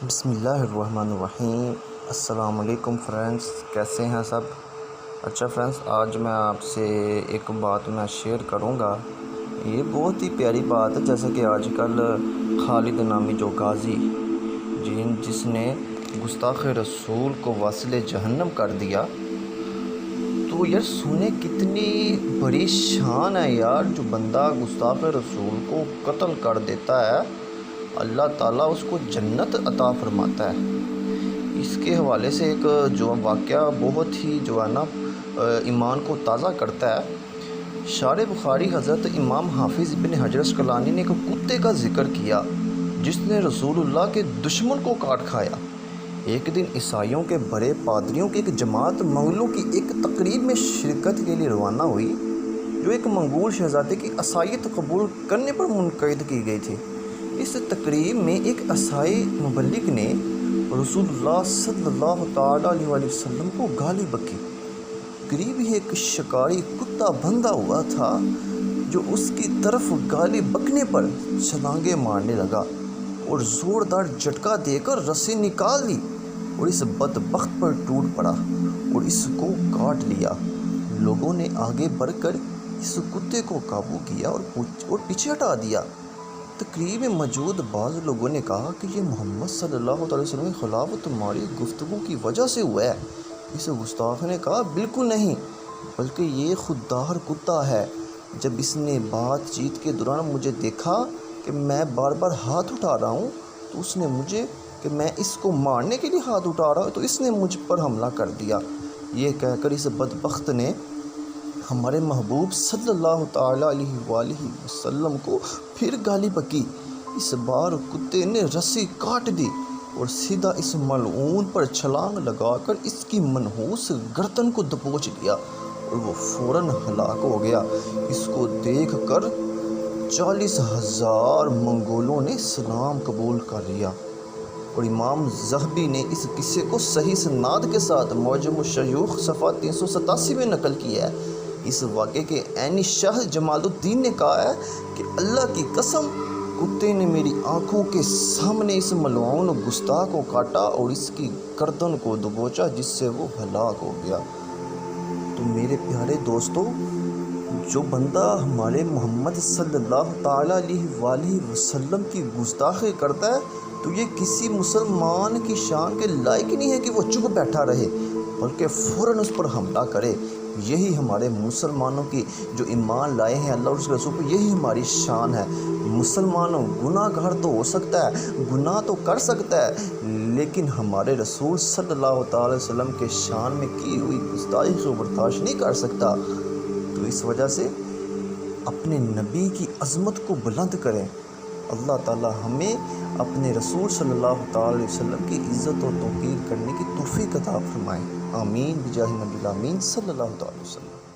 بسم اللہ الرحمن الرحیم۔ السلام علیکم فرینڈس، کیسے ہیں سب؟ اچھا فرینڈس، آج میں آپ سے ایک بات میں شیئر کروں گا۔ یہ بہت ہی پیاری بات ہے، جیسے کہ آج کل خالد نامی جو غازی جس نے گستاخ رسول کو واصل جہنم کر دیا، تو یار سنیں کتنی بڑی شان ہے یار۔ جو بندہ گستاخ رسول کو قتل کر دیتا ہے، اللہ تعالیٰ اس کو جنت عطا فرماتا ہے۔ اس کے حوالے سے ایک جو واقعہ بہت ہی جو ہے نا ایمان کو تازہ کرتا ہے۔ شارح بخاری حضرت امام حافظ ابن حجر عسقلانی نے ایک کتے کا ذکر کیا جس نے رسول اللہ کے دشمن کو کاٹ کھایا۔ ایک دن عیسائیوں کے بڑے پادریوں کی ایک جماعت منگلوں کی ایک تقریب میں شرکت کے لیے روانہ ہوئی، جو ایک منگول شہزادے کی عیسائیت قبول کرنے پر منعقد کی گئی تھی۔ اس تقریب میں ایک عیسائی مبلغ نے رسول اللہ صلی اللہ تعالیٰ علیہ وسلم کو گالی بکی۔ قریب ہی ایک شکاری کتا بندھا ہوا تھا جو اس کی طرف گالی بکنے پر چھلانگیں مارنے لگا اور زوردار جھٹکا دے کر رسی نکال لی اور اس بدبخت پر ٹوٹ پڑا اور اس کو کاٹ لیا۔ لوگوں نے آگے بڑھ کر اس کتے کو قابو کیا اور پیچھے ہٹا دیا۔ تقریب میں موجود بعض لوگوں نے کہا کہ یہ محمد صلی اللہ علیہ وسلم کے خلاف تمہاری گفتگو کی وجہ سے ہوا ہے۔ اس گستاخ نے کہا بالکل نہیں، بلکہ یہ خوددار کتا ہے۔ جب اس نے بات چیت کے دوران مجھے دیکھا کہ میں بار بار ہاتھ اٹھا رہا ہوں تو اس نے مجھے کہ میں اس کو مارنے کے لیے ہاتھ اٹھا رہا ہوں تو اس نے مجھ پر حملہ کر دیا۔ یہ کہہ کر اس بدبخت نے ہمارے محبوب صلی اللہ تعالیٰ علیہ وآلہ وسلم کو پھر گالی بکی۔ اس بار کتے نے رسی کاٹ دی اور سیدھا اس ملعون پر چھلانگ لگا کر اس کی منحوس گردن کو دبوچ لیا اور وہ فوراً ہلاک ہو گیا۔ اس کو دیکھ کر 40,000 منگولوں نے اسلام قبول کر لیا۔ اور امام ذہبی نے اس قصے کو صحیح اسناد کے ساتھ معجم الشیوخ صفحہ 387 میں نقل کیا ہے۔ اس واقعے کے عینی شاہ جمال الدین نے کہا ہے کہ اللہ کی قسم، کتے نے میری آنکھوں کے سامنے اس ملعون گستاخ کو کاٹا اور اس کی گردن کو دبوچا جس سے وہ ہلاک ہو گیا۔ تو میرے پیارے دوستو، جو بندہ ہمارے محمد صلی اللہ تعالیٰ علیہ وآلہ وسلم کی گستاخی کرتا ہے تو یہ کسی مسلمان کی شان کے لائق نہیں ہے کہ وہ چپ بیٹھا رہے، بلکہ فوراً اس پر حملہ کرے۔ یہی ہمارے مسلمانوں کی جو ایمان لائے ہیں اللہ اور اس کے رسول پر، یہی ہماری شان ہے۔ مسلمانوں گناہ گار تو ہو سکتا ہے، گناہ تو کر سکتا ہے، لیکن ہمارے رسول صلی اللہ تعالی وسلم کے شان میں کی ہوئی گستاخی کو برداشت نہیں کر سکتا۔ تو اس وجہ سے اپنے نبی کی عظمت کو بلند کریں۔ اللہ تعالی ہمیں اپنے رسول صلی اللہ تعالی علیہ وسلم کی عزت و توقیر کرنے کی توفیق عطا فرمائے۔ آمین بجاہ نبی الامین صلی اللہ تعالی وسلم۔